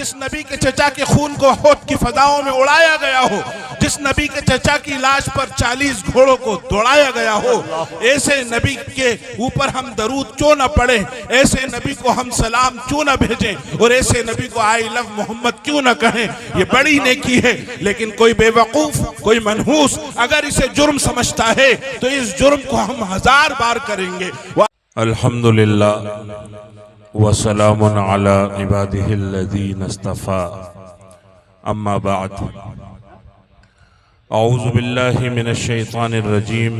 जिस नबी के चचा के खून को होद की फजाओं में उड़ाया गया हो, जिस नबी के चचा की लाश पर 40 घोड़ों को दौड़ाया गया हो, ऐसे नबी के ऊपर हम दरूद क्यों न पढ़े, ऐसे नबी को हम सलाम क्यों न भेजें और ऐसे नबी को आई लव मोहम्मद क्यों न कहें। ये बड़ी नेकी है। लेकिन कोई बेवकूफ, कोई मनहूस अगर इसे जुर्म समझता है तो इस जुर्म को हम 1000 बार करेंगे। अल्हम्दुलिल्लाह वसलामुन अला इबादिहिल्लज़ीना इस्तफ़ा, अम्मा बाद। औज़ु बिल्लाहि मिनश शैतानिर रजीम,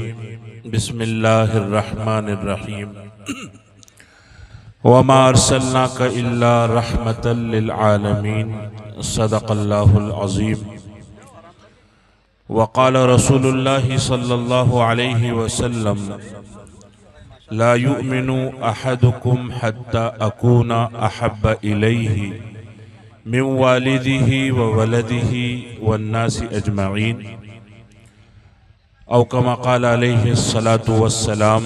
बिस्मिल्लाहिर रहमानिर रहीम। वमा अरसलनाका इल्ला रहमतल लिल आलमीन, सदक़ल्लाहुल अज़ीम। वक़ाल रसूलुल्लाहि सल्लल्लाहु अलैहि वसल्लम, ला युमिनु अहदुकुम हत्ता अकूना अहब्ब इलैहि मिन वालिदिही व वलदिही वन्नासि अजमईन, औ कमा क़ाल अलैहि सलातु वस्सलाम,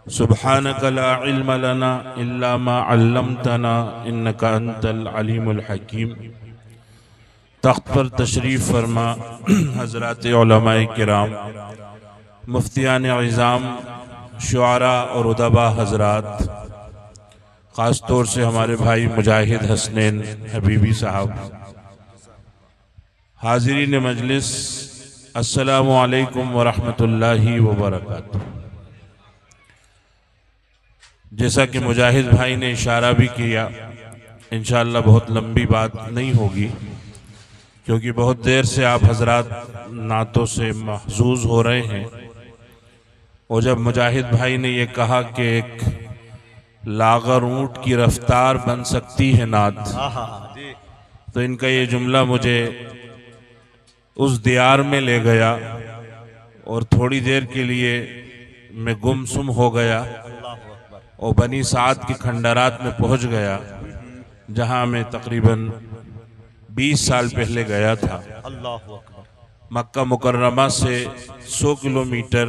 सुब्हानक ला इल्म लना इल्ला मा अल्लमतना इन्नका अंतल अलीमुल हकीम। तख्त पर तशरीफ़ फरमा हज़रात उलमाए किराम, मुफ्तियान इज़ाम, शुआरा और उदबा हज़रात, ख़ास तौर से हमारे भाई मुजाहिद हसनैन हबीबी साहब, हाज़रीन मजलिस, अस्सलामु अलैकुम व रहमतुल्लाहि व बरकातुहू। जैसा कि मुजाहिद भाई ने इशारा भी किया, इंशाअल्लाह बहुत लंबी बात नहीं होगी, क्योंकि बहुत देर से आप हजरात नातों से महजूज हो रहे हैं। और जब मुजाहिद भाई ने ये कहा कि एक लागर ऊँट की रफ्तार बन सकती है नात, तो इनका ये जुमला मुझे उस दियार में ले गया और थोड़ी देर के लिए मैं गुमसुम हो गया और बनी साद के खंडरात में पहुंच गया, जहां मैं तकरीबन 20 साल पहले गया था। मक्का मुकर्रमा से 100 किलोमीटर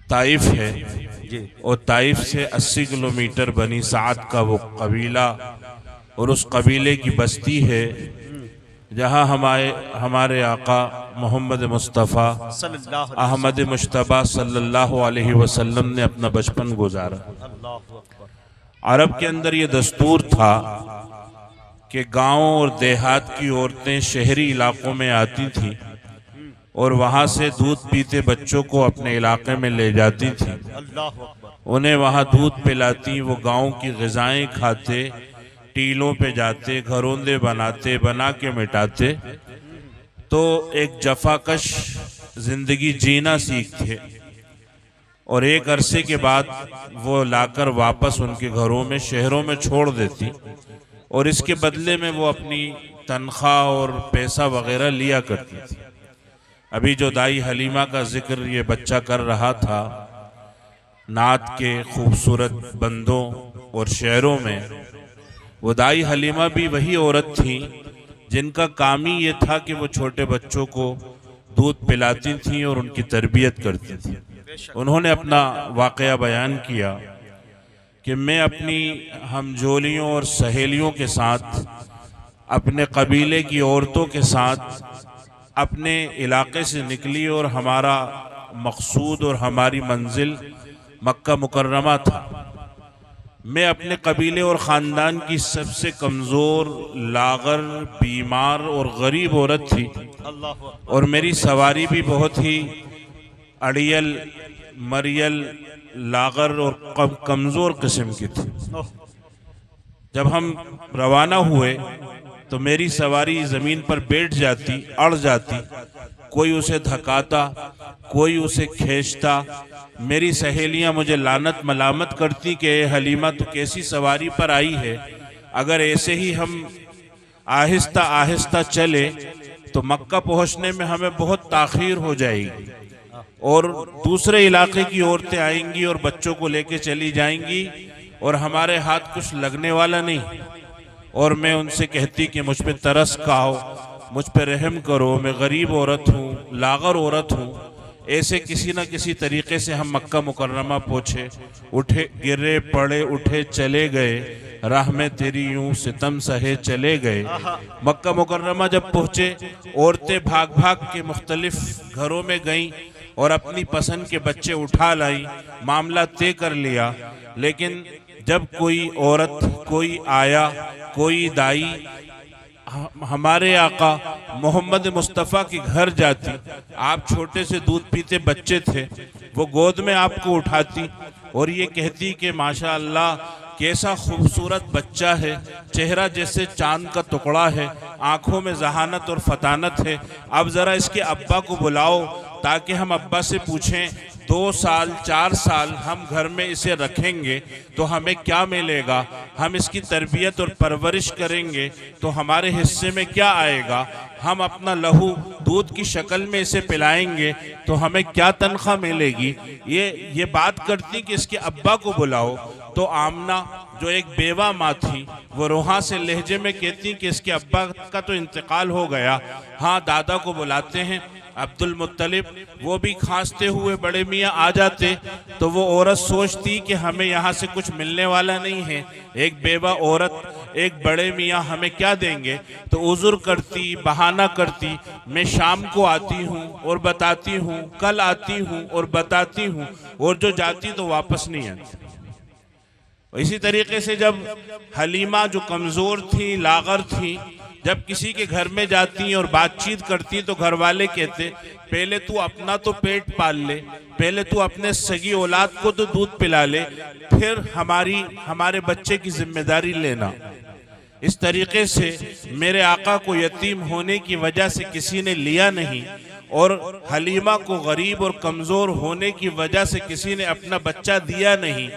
ताइफ है और ताइफ से 80 किलोमीटर बनी साद का वो कबीला और उस कबीले की बस्ती है जहां हमारे आका मोहम्मद मुस्तफ़ा अहमद मुश्तबा सल्लल्लाहु अलैहि वसल्लम ने अपना बचपन गुजारा। अरब के अंदर ये दस्तूर था कि गाँव और देहात की औरतें शहरी इलाकों में आती थीं और वहाँ से दूध पीते बच्चों को अपने इलाके में ले जाती थीं, उन्हें वहाँ दूध पिलाती, वो गाँव की ग़िज़ाएं खाते, टीलों पे जाते, घरोंदे बनाते, बना के मिटाते, तो एक जफाकश जिंदगी जीना सीखते और एक अरसे के बाद वो लाकर वापस उनके घरों में, शहरों में छोड़ देती और इसके बदले में वो अपनी तनख्वाह और पैसा वगैरह लिया करती थी। अभी जो दाई हलीमा का जिक्र ये बच्चा कर रहा था, नात के खूबसूरत बंदों और शेरों में, वो दाई हलीमा भी वही औरत थी जिनका काम ही ये था कि वो छोटे बच्चों को दूध पिलाती थी और उनकी तरबियत करती थी। उन्होंने अपना वाक़या बयान किया कि मैं अपनी हमजोलियों और सहेलियों के साथ, अपने कबीले की औरतों के साथ अपने इलाके से निकली और हमारा मकसूद और हमारी मंजिल मक्का मुकर्रमा था। मैं अपने कबीले और ख़ानदान की सबसे कमज़ोर, लागर, बीमार और गरीब औरत थी और मेरी सवारी भी बहुत ही अड़ियल, मरियल, लागर और कमज़ोर किस्म की थी। जब हम रवाना हुए तो मेरी सवारी ज़मीन पर बैठ जाती, अड़ जाती, कोई उसे धकाता, कोई उसे खींचता। मेरी सहेलियां मुझे लानत मलामत करती कि हलीमा तो कैसी सवारी पर आई है, अगर ऐसे ही हम आहिस्ता आहिस्ता चले तो मक्का पहुंचने में हमें बहुत ताख़ीर हो जाएगी और दूसरे इलाके की औरतें आएंगी और बच्चों को लेके चली जाएंगी और हमारे हाथ कुछ लगने वाला नहीं। और मैं उनसे कहती कि मुझ पे तरस खाओ, मुझ पे रहम करो, मैं गरीब औरत हूँ, लागर औरत हूँ। ऐसे किसी न किसी तरीके से हम मक्का मुकर्रमा पहुँचे, उठे, गिरे, पड़े, उठे, चले गए। राह में तेरी यूं सितम सहे चले गए। मक्का मुकर्रमा जब पहुँचे, औरतें भाग भाग के मुख्तलिफ घरों में गईं और अपनी पसंद के बच्चे उठा लाई, मामला तय कर लिया। लेकिन जब कोई औरत, कोई आया, कोई दाई हमारे आका मोहम्मद मुस्तफ़ा के घर जाती, आप छोटे से दूध पीते बच्चे थे, वो गोद में आपको उठाती और ये कहती कि माशाअल्लाह कैसा खूबसूरत बच्चा है, चेहरा जैसे चांद का टुकड़ा है, आंखों में जहानत और फतानत है, अब ज़रा इसके अब्बा को बुलाओ ताकि हम अब्बा से पूछें 2 साल 4 साल हम घर में इसे रखेंगे तो हमें क्या मिलेगा, हम इसकी तरबियत और परवरिश करेंगे तो हमारे हिस्से में क्या आएगा, हम अपना लहू दूध की शक्ल में इसे पिलाएंगे तो हमें क्या तनख्वाह मिलेगी। ये बात करती कि इसके अब्बा को बुलाओ। तो आमना जो एक बेवा माँ थी, वो रोहा से लहजे में कहती कि इसके अब्बा का तो इंतकाल हो गया, हाँ दादा को बुलाते हैं। अब्दुल मुत्तलिब वो भी खांसते हुए बड़े मियाँ आ जाते तो वो औरत सोचती कि हमें यहाँ से कुछ मिलने वाला नहीं है, एक बेवा औरत, एक बड़े मियाँ हमें क्या देंगे। तो उज़ुर करती, बहाना करती, मैं शाम को आती हूँ और बताती हूँ, कल आती हूँ और बताती हूँ, और जो जाती तो वापस नहीं आती। इसी तरीके से जब हलीमा जो कमज़ोर थी, लागर थी, जब किसी के घर में जाती और बातचीत करती तो घर वाले कहते पहले तू अपना तो पेट पाल ले, पहले तू अपने सगी औलाद को तो दूध पिला ले, फिर हमारे बच्चे की जिम्मेदारी लेना। इस तरीके से मेरे आका को यतीम होने की वजह से किसी ने लिया नहीं और हलीमा को गरीब और कमज़ोर होने की वजह से किसी ने अपना बच्चा दिया नहीं।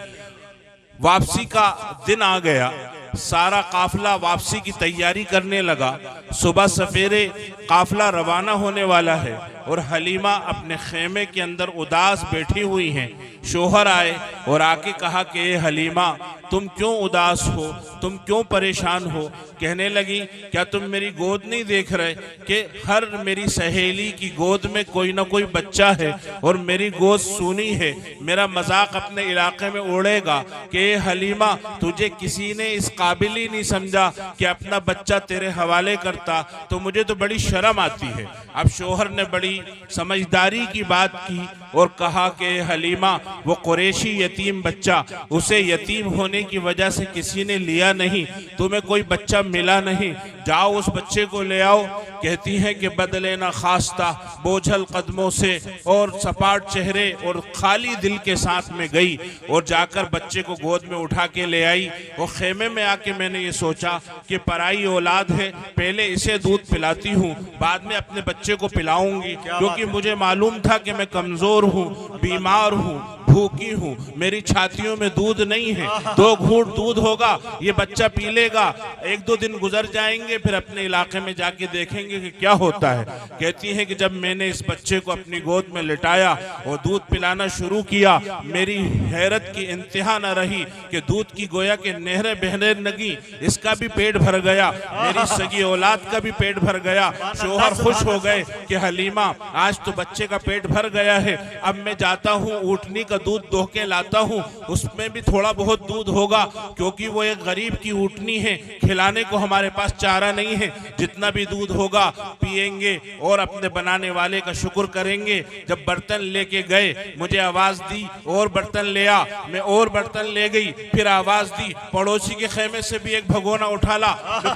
वापसी का दिन आ गया, सारा काफिला वापसी की तैयारी करने लगा। सुबह सवेरे काफिला रवाना होने वाला है और हलीमा अपने खेमे के अंदर उदास बैठी हुई हैं। शोहर आए और आके कहा कि ए हलीमा, तुम क्यों उदास हो, तुम क्यों परेशान हो। कहने लगी क्या तुम मेरी गोद नहीं देख रहे कि हर मेरी सहेली की गोद में कोई ना कोई बच्चा है और मेरी गोद सूनी है, मेरा मजाक अपने इलाके में उड़ेगा कि ए हलीमा, तुझे किसी ने इस काबिल ही नहीं समझा कि अपना बच्चा तेरे हवाले करता, तो मुझे तो बड़ी शर्म आती है। अब शोहर ने बड़ी समझदारी की बात की और कहा कि हलीमा, वो कुरैशी यतीम बच्चा, उसे यतीम होने की वजह से किसी ने लिया नहीं, तुम्हें कोई बच्चा मिला नहीं, जाओ उस बच्चे को ले आओ। कहती है कि बदले ना खास्ता, बोझल कदमों से और सपाट चेहरे और खाली दिल के साथ में गई और जाकर बच्चे को गोद में उठा के ले आई। और खेमे में आके मैंने ये सोचा कि पराई औलाद है, पहले इसे दूध पिलाती हूँ, बाद में अपने बच्चे को पिलाऊंगी, क्योंकि मुझे मालूम था कि मैं कमजोर हूँ, बीमार हूँ, भूखी हूँ, मेरी छातियों में दूध नहीं है, 2 घूंट दूध होगा, ये बच्चा पी लेगा, 1-2 दिन गुजर जाएंगे, फिर अपने इलाके में जाके देखेंगे कि क्या होता है। कहती है कि जब मैंने इस बच्चे को अपनी गोद में लिटाया और दूध पिलाना शुरू किया, मेरी हैरत की इंतहा न रही कि दूध की गोया के नहरें बहने लगी, इसका भी पेट भर गया, मेरी सगी औलाद का भी पेट भर गया। शोहर खुश हो गए कि हलीमा, आज तो बच्चे का पेट भर गया है, अब मैं जाता हूँ ऊँटनी का दूध दोह के लाता हूँ, उसमें भी थोड़ा बहुत दूध होगा, क्योंकि वो एक गरीब की ऊँटनी है, खिलाने को हमारे पास चारा नहीं है, जितना भी दूध होगा पिएंगे और अपने बनाने वाले का शुक्र करेंगे। जब बर्तन लेके गए, मुझे आवाज दी और बर्तन ले आ, मैं और बर्तन ले गई, फिर आवाज दी पड़ोसी के खेमे से भी एक भगोना उठा ला,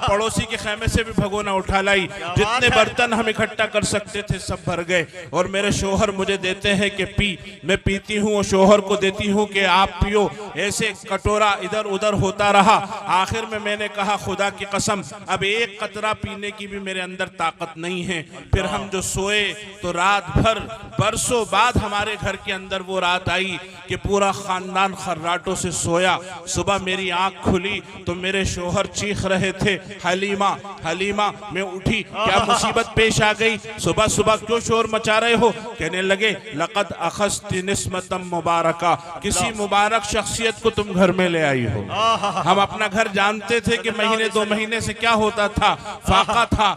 पड़ोसी के खेमे से भी भगोना उठा लाई, जितने बर्तन हम इकट्ठा कर सकते थे सब भर गए। और मेरे शोहर मुझे देते हैं कि पी, मैं पीती हूँ और शोहर को देती हूँ कि आप पियो, ऐसे कटोरा इधर उधर होता रहा। आखिर में मैंने कहा खुदा की कसम, अब एक कतरा पीने की भी मेरे अंदर ताकत नहीं है। फिर हम जो सोए तो रात भर, बरसों बाद हमारे घर के अंदर वो रात आई कि पूरा खानदान खर्राटों से सोया। सुबह मेरी आंख खुली तो मेरे शोहर चीख रहे थे, हलीमा हलीमा। मैं उठी, क्या मुसीबत पेश आ गई, सुबह सुबह क्यों शोर मचा रहे हो। कहने लगे लक़द अख़ज़्ति निस्मतम मुबारका, किसी मुबारक शख्सियत को तुम घर में ले आई हो। हम अपना घर जानते थे कि महीने 2 महीने से क्या होता था, फाका था,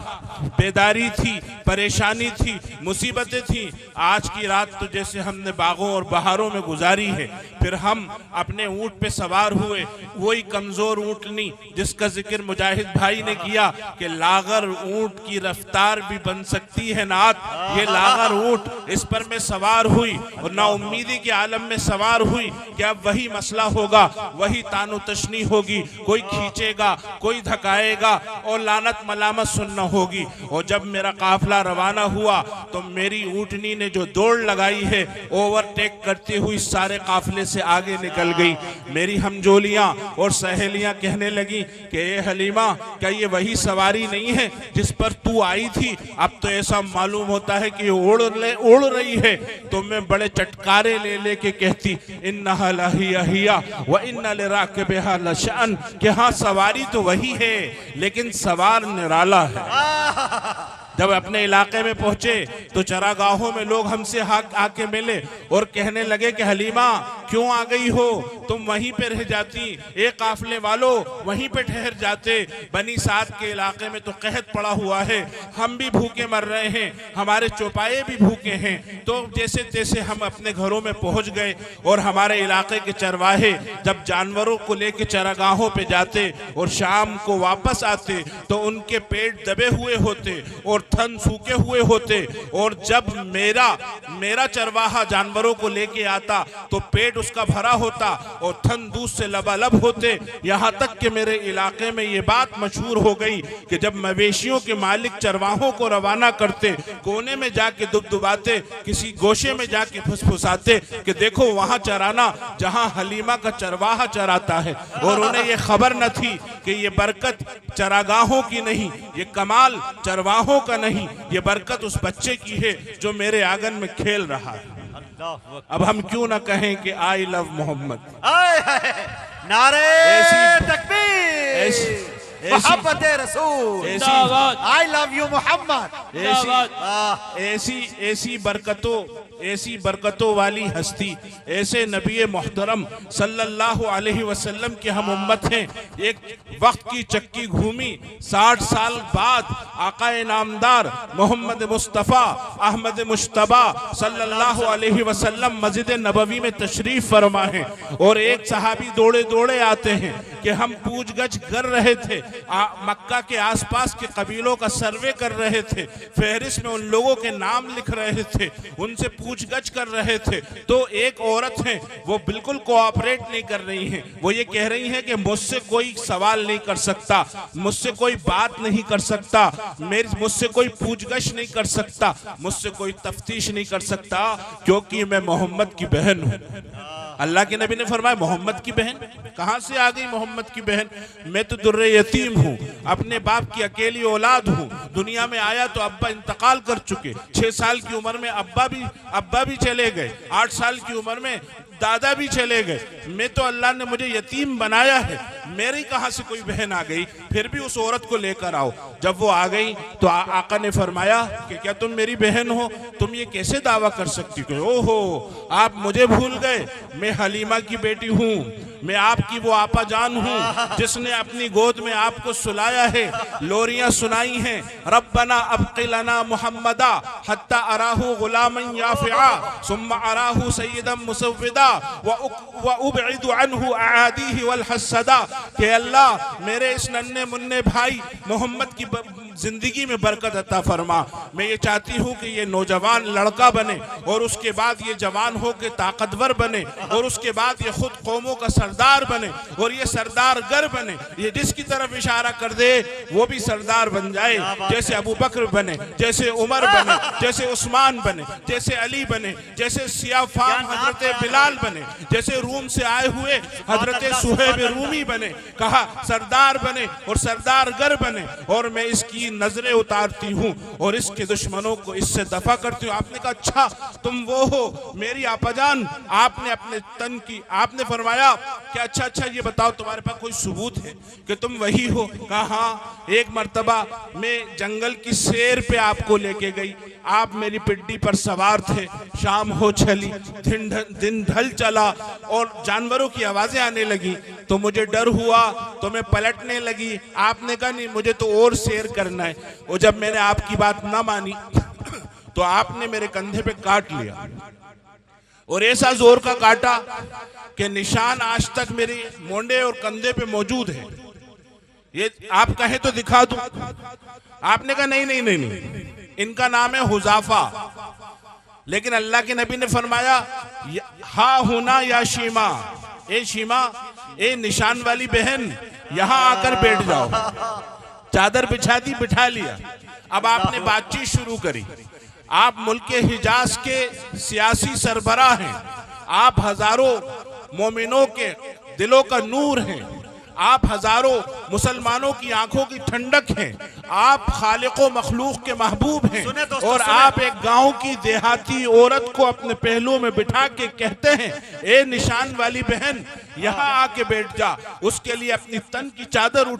बेदारी थी, परेशानी थी, मुसीबतें थी। आज की रात तो जैसे हमने बागों और बहारों में गुजारी है। फिर हम अपने ऊंट पे सवार हुए, वही कमजोर ऊंटनी जिसका जिक्र मुजाहिद भाई ने किया कि लागर ऊंट की रफ्तार भी बन सकती है नात। ये लागर ऊंट, इस पर मैं सवार हुई और ना उम्मीदी के आलम में सवार हुई कि अब वही मसला होगा, वही तानो तशनी होगी, कोई खींचेगा, कोई धकाएगा और लानत मलामत सुनना होगी। और जब मेरा काफिला रवाना हुआ तो मेरी ऊंटनी ने जो दौड़ लगाई है, ओवरटेक करती हुई सारे काफिले से आगे निकल गई। मेरी हमजोलियां और सहेलियां कहने लगी कि ए हलीमा, क्या ये वही सवारी नहीं है जिस पर तू आई थी? अब तो ऐसा मालूम होता है कि उड़ रही है। तो मैं बड़े चटकारे ले लेके कहती इन्नहा लहिया व इन्ना लिराकिबिहा लशान, कि हाँ सवारी तो वही है लेकिन सवार निराला है। जब अपने इलाके में पहुंचे तो चरागाहों में लोग हमसे आके मिले और कहने लगे कि हलीमा क्यों आ गई हो, तुम वहीं पे रह जाती, एक काफिले वालों वहीं पे ठहर जाते। बनी साद के इलाके में तो कहत पड़ा हुआ है, हम भी भूखे मर रहे हैं, हमारे चौपाए भी भूखे हैं। तो जैसे तैसे हम अपने घरों में पहुंच गए और हमारे इलाके के चरवाहे जब जानवरों को लेके चरागाहों पे जाते और शाम को वापस आते तो उनके पेट दबे हुए होते और थन सूखे हुए होते। और जब मेरा चरवाहा जानवरों को लेके आता तो पेट उसका भरा होता और थन दूध से लबालब होते। यहाँ तक कि मेरे इलाके में ये बात मशहूर हो गई कि जब मवेशियों के मालिक चरवाहों को रवाना करते, कोने में जाके दुबदुबाते, किसी गोशे में जाके फुसफुसाते कि देखो वहां चराना जहां हलीमा का चरवाहा चराता है। और उन्हें ये खबर न थी कि ये बरकत चरागाहों की नहीं, ये कमाल चरवाहों का नहीं, ये बरकत उस बच्चे की है जो मेरे आंगन में खेल रहा है। अब हम क्यों ना कहें कि आई लव मोहम्मद। नारे तकबीर, मोहब्बत रसूल, आई लव यू मोहम्मद। ऐसी बरकतों वाली हस्ती, ऐसे नबी मोहतरम सल्लल्लाहु अलैहि वसल्लम के हम उम्मत हैं। एक वक्त की चक्की घूमी, 60 साल बाद आकाए नामदार मोहम्मद मुस्तफ़ा अहमद मुश्तबा सल्लल्लाहु अलैहि वसल्लम मस्जिद नबवी में तशरीफ फरमा है। और एक सहाबी दौड़े दौड़े आते हैं कि हम पूछगछ कर रहे थे, मक्का के आसपास के कबीलों का सर्वे कर रहे थे, फहरिस्त में उन लोगों के नाम लिख रहे थे, उनसे पूछगछ कर रहे थे। तो एक औरत है, वो बिल्कुल कोऑपरेट नहीं कर रही है। वो ये कह रही है कि मुझसे कोई सवाल नहीं कर सकता, मुझसे कोई बात नहीं कर सकता, मुझसे कोई पूछगछ नहीं कर सकता, मुझसे कोई तफ्तीश नहीं कर सकता, क्योंकि मैं मोहम्मद की बहन हूँ। अल्लाह के नबी ने फरमाया मोहम्मद की बहन कहाँ से आ गई? मोहम्मद की बहन, मैं तो दुर्रे यतीम हूँ, अपने बाप की अकेली औलाद हूँ। दुनिया में आया तो अब्बा इंतकाल कर चुके, 6 साल की उम्र में अब्बा भी चले गए, 8 साल की उम्र में दादा भी चले गए। मैं तो अल्लाह ने मुझे यतीम बनाया है, मेरी कहाँ से कोई बहन आ गई? फिर भी उस औरत को लेकर आओ। जब वो आ गई तो आका ने फरमाया कि क्या तुम मेरी बहन हो? तुम ये कैसे दावा कर सकती हो? ओहो, आप मुझे भूल गए, मैं हलीमा की बेटी हूँ, मैं आपकी वो आपा जान हूँ जिसने अपनी गोद में आपको सुलाया है, लोरियां सुनाई हैं, रब्बना अब्क़िलना मुहम्मदा हत्ता अराहु गुलामन याफ़िआ सुम्मा अराहु सय्यदन मुसव्विदा व उबइदु अन्हु आदीहि वल हसदा। कि अल्लाह मेरे इस नन्हे मुन्ने भाई मोहम्मद की जिंदगी में बरकत अता फरमा। मैं ये चाहती हूँ कि ये नौजवान लड़का बने और उसके बाद ये जवान हो के ताकतवर बने और उसके बाद ये खुद कौमों का सरदार बने और ये सरदार गर बने। ये जिसकी तरफ इशारा कर दे वो भी सरदार बन जाए, जैसे अबू बकर बने, जैसे उमर बने, जैसे उस्मान बने, जैसे अली बने, जैसे सियाफाम हजरत बिलाल बने, जैसे रूम से आए हुए हजरत सुहेब रूमी बने। कहा सरदार बने और सरदार गर बने। और मैं इसकी नजरें उतारती हूँ और इसके दुश्मनों को इससे दफा करती हूँ। आपने कहा अच्छा तुम वो हो मेरी आपाजान? आपने अपने तन की, आपने फरमाया कि अच्छा ये बताओ तुम्हारे पास कोई सबूत है कि तुम वही हो? कहा हाँ, एक मर्तबा मैं जंगल की सैर पे आपको लेके गई, आप मेरी पिड्डी पर सवार थे, शाम हो चली, दिन ढल चला और जानवरों की आवाजें आने लगी तो मुझे डर हुआ, तो मैं पलटने लगी। आपने कहा नहीं, मुझे तो और सैर करना है। और जब मैंने आपकी बात ना मानी तो आपने मेरे कंधे पे काट लिया, और ऐसा जोर का काटा कि निशान आज तक मेरे मोंडे और कंधे पे मौजूद है। ये आप कहें तो दिखा दूं? आपने कहा नहीं, इनका नाम है हुजाफा। लेकिन अल्लाह के नबी ने फरमाया, हा हुना या शीमा, ए शीमा, ए निशान वाली बहन, यहां आकर बैठ जाओ। चादर बिछा दी, बिठा लिया। अब आपने बातचीत शुरू करी। आप मुल्क के हिजाज के सियासी सरबराह हैं, आप हजारों मोमिनों के दिलों का नूर हैं, आप हजारों मुसलमानों की आंखों की ठंडक हैं, आप खालिको मखलूक के महबूब हैं, और आप एक गांव की देहाती औरत को अपने पहलू में बिठा के कहते हैं, ए निशान वाली बहन, यहाँ आके बैठ जा। उसके लिए अपनी तन की चादर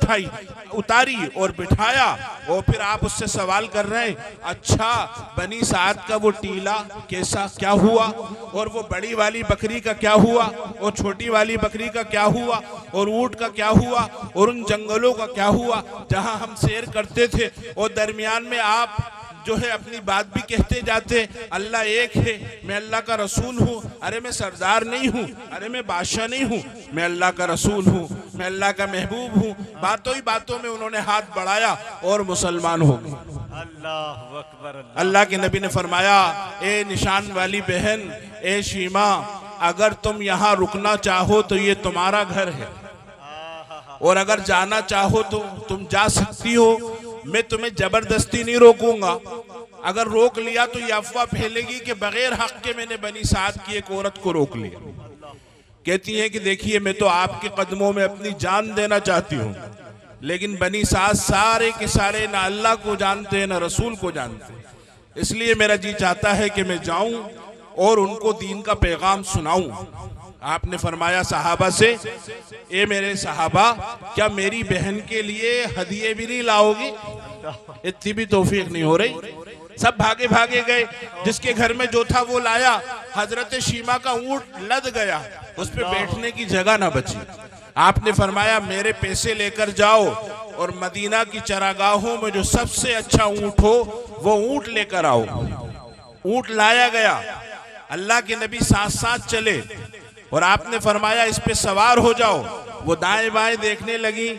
उतारी और बिठाया, और फिर आप उससे सवाल कर रहे हैं, अच्छा बनी साद का वो टीला कैसा, क्या हुआ, और वो बड़ी वाली बकरी का क्या हुआ, और छोटी वाली बकरी का क्या हुआ, और ऊंट का क्या हुआ, और उन जंगलों का क्या हुआ जहां हम सैर करते थे, और दरमियान में आप जो है अपनी बात भी कहते जाते, अल्लाह एक है, मैं अल्लाह का रसूल हूँ, अरे मैं सरदार नहीं हूँ, अरे मैं बादशाह नहीं हूँ, मैं अल्लाह का रसूल हूँ, मैं अल्लाह का महबूब हूँ। बातों ही बातों में उन्होंने हाथ बढ़ाया और मुसलमान हो गए। अल्लाह अकबर। अल्लाह के नबी ने फरमाया, ए निशान वाली बहन, ए शीमा, अगर तुम यहाँ रुकना चाहो तो ये तुम्हारा घर है, और अगर जाना चाहो तो तुम जा सकती हो, मैं तुम्हें जबरदस्ती नहीं रोकूंगा। अगर रोक लिया तो ये अफवाह फैलेगी कि बगैर हक के मैंने बनी साद की एक औरत को रोक लिया। कहती है कि देखिए, मैं तो आपके कदमों में अपनी जान देना चाहती हूँ, लेकिन बनी साद सारे के सारे ना अल्लाह को जानते हैं ना रसूल को जानते हैं, इसलिए मेरा जी चाहता है कि मैं जाऊं और उनको दीन का पैगाम सुनाऊं। आपने फरमाया सहाबा से, ए मेरे सहाबा, क्या मेरी बहन के लिए हदिये भी नहीं लाओगी? इतनी भी तौफीक नहीं हो रही। सब भागे भागे गए, जिसके घर में जो था वो लाया। हजरत शीमा का ऊंट लद गया, उस पे बैठने की जगह ना बची। आपने फरमाया, मेरे पैसे लेकर जाओ और मदीना की चरागाहों में जो सबसे अच्छा ऊंट हो वो ऊंट लेकर आओ। ऊंट लाया गया, अल्लाह के नबी साथ साथ चले और आपने फरमाया, इस पे सवार हो जाओ। वो दाएं बाएं देखने लगी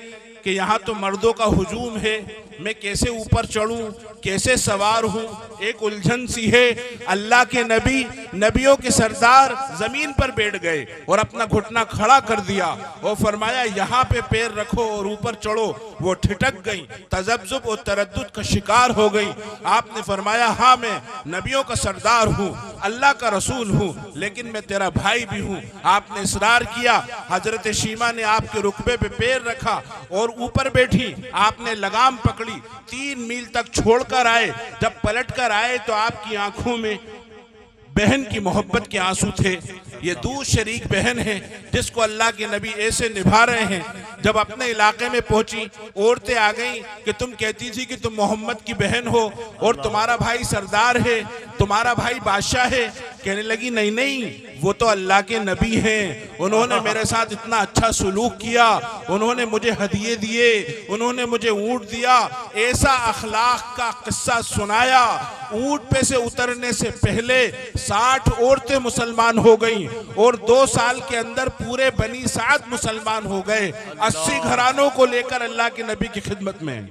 कि यहाँ तो मर्दों का हुजूम है, मैं कैसे ऊपर चढ़ूं, कैसे सवार हूं, एक उलझन सी है। अल्लाह के नबी, नबियों के सरदार जमीन पर बैठ गए और अपना घुटना खड़ा कर दिया और फरमाया, यहाँ पे पैर रखो और ऊपर चढ़ो। वो ठिठक गई, तजब्जुब और तरद्दुद का शिकार हो गई। आपने फरमाया, हाँ मैं नबियों का सरदार हूँ, अल्लाह का रसूल हूँ, लेकिन मैं तेरा भाई भी हूँ। आपने इसरार किया। हजरत शीमा ने आपके रुकबे पे पैर रखा और ऊपर बैठी। आपने लगाम पकड़ी, 3 मील तक छोड़कर आए। जब पलट कर आए तो आपकी आंखों में बहन की मोहब्बत के आंसू थे। ये दूर शरीक बहन है जिसको अल्लाह के नबी ऐसे निभा रहे हैं। जब अपने इलाके में पहुंची, औरतें आ गईं कि तुम कहती थी कि तुम मोहम्मद की बहन हो और तुम्हारा भाई सरदार है, तुम्हारा भाई बादशाह है। कहने लगी, नहीं नहीं, वो तो अल्लाह के नबी हैं, उन्होंने मेरे साथ इतना अच्छा सलूक किया, उन्होंने मुझे हदिये दिए, उन्होंने मुझे ऊंट दिया, ऐसा अखलाक का किस्सा सुनाया। ऊंट पे से उतरने से पहले 60 औरतें मुसलमान हो गईं और 2 साल के अंदर पूरे बनी साद मुसलमान हो गए। 80 घरानों को लेकर अल्लाह के नबी की खिदमत में।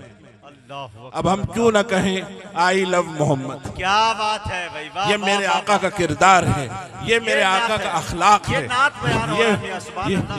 अब हम क्यों ना कहें, आई लव मोहम्मद। क्या बात है भाई, वाह, ये मेरे आका का किरदार है, ये मेरे आका का अखलाक है,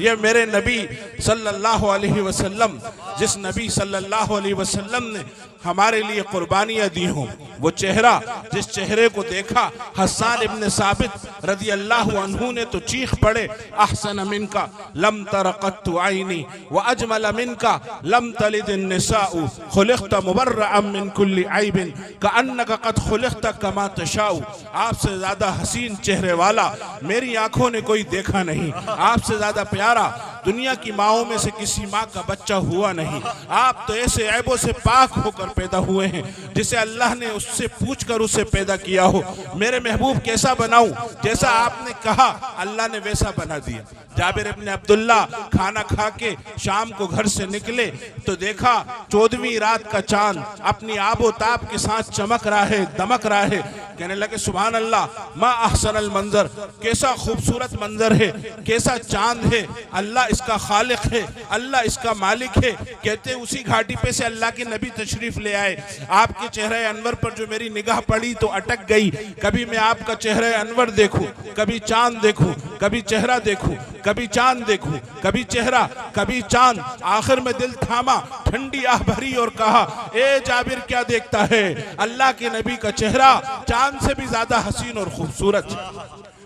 ये मेरे नबी सल्लल्लाहु अलैहि वसल्लम, जिस नबी सल्लल्लाहु अलैहि वसल्लम ने हमारे लिए कुर्बानियां दी हों, वो चेहरा, जिस चेहरे को देखा हस्सान इब्न साबित रदी अल्लाह अन्हु ने तो चीख पड़े, अहसन मिनका लम तरक़त्तु आइनी व अजमल मिनका लम तलिद निसाउ खुलिक़त लबुस्ता मुबर्रअम मिन कुल्ली ऐबिन कअन्नका क़द खुलिक़्ता कमा तशाउ। आपसे ज्यादा हसीन चेहरे वाला मेरी आंखों ने कोई देखा नहीं, आपसे ज्यादा प्यारा दुनिया की माओं में से किसी माँ का बच्चा हुआ नहीं। आप तो ऐसे ऐबों से पाक होकर पैदा हुए हैं जिसे अल्लाह ने उससे पूछकर उसे पैदा किया हो। मेरे महबूब कैसा बनाऊं, जैसा आपने कहा अल्लाह ने वैसा बना दिया। जाबिर इब्न अब्दुल्ला खाना खा के शाम को घर से निकले तो देखा 14वीं रात का चांद अपनी आबो ताब के साथ चमक रहा है, दमक रहा है। कहने लगे सुभान अल्लाह, मा अहसनल मंजर, कैसा खूबसूरत मंजर है, कैसा चांद है, अल्लाह इसका खालिक है, अल्लाह इसका मालिक है। कहते उसी घाटी पे से अल्लाह के नबी तशरीफ ले आए। आपके चेहरे अनवर पर जो मेरी निगाह पड़ी तो अटक गई। कभी मैं आपका चेहरे अनवर देखूं, कभी चांद देखूं, कभी चेहरा देखूं, कभी चांद देखूं, कभी चेहरा, कभी चांद। आखिर में दिल थामा, ठंडी आह भरी और कहा, ए जाबिर क्या देखता है? अल्लाह के नबी का चेहरा चांद से भी ज्यादा हसीन और खूबसूरत।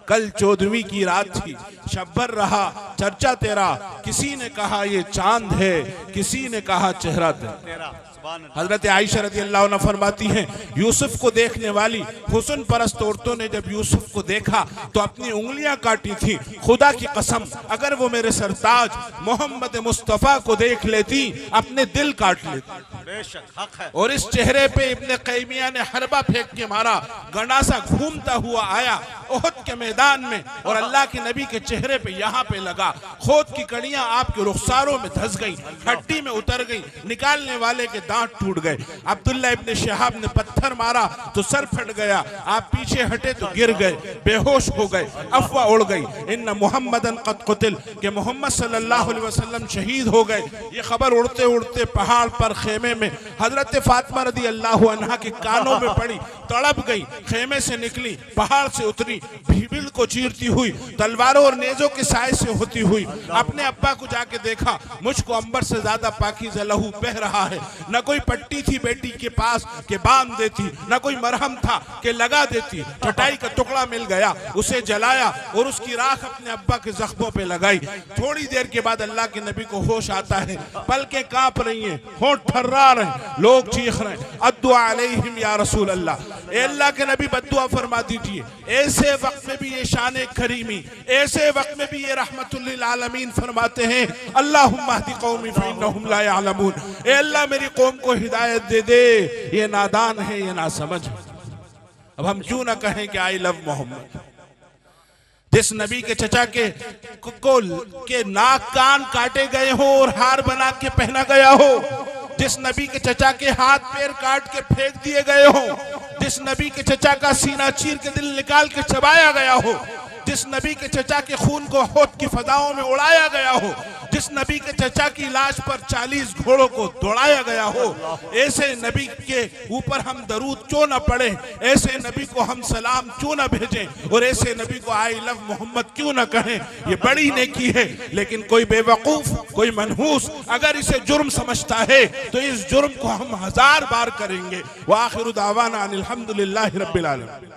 कल 14वीं की रात थी, शब्बर रहा चर्चा तेरा, किसी ने कहा ये चांद है, किसी ने कहा चेहरा तेरा। हजरत आयशा रज़ी अल्लाह अन्हा फरमाती हैं, यूसुफ को देखने वाली हुस्न परस्त औरतों ने जब यूसुफ को देखा तो अपनी उंगलियां काटी थी। खुदा की कसम, अगर वो मेरे सरताज मोहम्मद मुस्तफ़ा को देख लेती अपने दिल काट लेती। बेशक हक है। और इस चेहरे पे इब्ने क़ैमिया ने हरबा फेंक के मारा, गंडासा घूमता हुआ आया ओहद के मैदान में और अल्लाह के नबी के चेहरे पे यहाँ पे लगा। खोद की कड़ियां आपके रुखसारों में धंस गई, हड्डी में उतर गई, निकालने वाले के दांत टूट गए। अब्दुल्ला इब्ने शहाब ने पत्थर मारा तो सर फट गया, आप पीछे हटे तो गिर गए, बेहोश हो गए, अफवाह उड़ गई, इन्ना मुहम्मदन क़द क़ुतिल, कि मोहम्मद सल्लल्लाहु अलैहि वसल्लम शहीद हो गए। ये खबर उड़ते उड़ते पहाड़ पर खेमे में हजरत फातिमा रज़ी अल्लाह अन्हा के कानों में पड़ी, तड़प गई, खेमे से निकली, पहाड़ से उतरी, भीबिल को चीरती हुई, तलवारों और नेजों के साए से होती हुई अपने अब्बा को जाके देखा, मुझको अंबर से ज्यादा पाकीज़ा लहू बह रहा है। न कोई पट्टी थी बेटी के पास के बांध देती, न कोई मरहम था कि लगा देती। चटाई का टुकड़ा मिल गया, उसे जलाया और उसकी राख अपने अब्बा के जख्मों पे लगाई। थोड़ी देर के बाद अल्लाह के नबी को होश आता है, पलकें कांप रही हैं, होंठ थर्रा रहे हैं, लोग चीख रहे हैं, अद्दुआ अलैहिम या रसूल अल्लाह, ए अल्लाह के नबी बद्दुआ फरमा दीजिए। ऐसे वक्त में भी ये शान करीमी, ऐसे वक्त में भी ये रहमतुल लिल आलमीन फरमाते हैं, अल्लाहुम्मा हदी कौमी फइन्नहुम ला यअलमून, ए अल्लाह मेरी कौम को हिदायत दे दे, ये नादान है, ये नासमझ है। अब हम क्यों ना कहें कि आई लव मोहम्मद। जिस नबी के चचा के नाक कान काटे गए हो और हार बना के पहना गया हो, जिस नबी के चचा के हाथ पैर काट के फेंक दिए गए हो, जिस नबी के चचा का सीना चीर के दिल निकाल के चबाया गया हो, जिस नबी के चचा के खून को होठ की फदाओं में उड़ाया गया हो, जिस नबी के चचा की लाश पर 40 घोड़ों को दौड़ाया गया हो, ऐसे नबी के ऊपर हम दरूद क्यों न पढ़े, ऐसे नबी को हम सलाम क्यों न भेजें और ऐसे नबी को आई लव मोहम्मद क्यों न कहें। ये बड़ी नेकी है, लेकिन कोई बेवकूफ, कोई मनहूस अगर इसे जुर्म समझता है तो इस जुर्म को हम 1000 बार करेंगे। व आखिरु दावाना अनिल हम्दुलिल्लाहि रब्बिल आलमीन।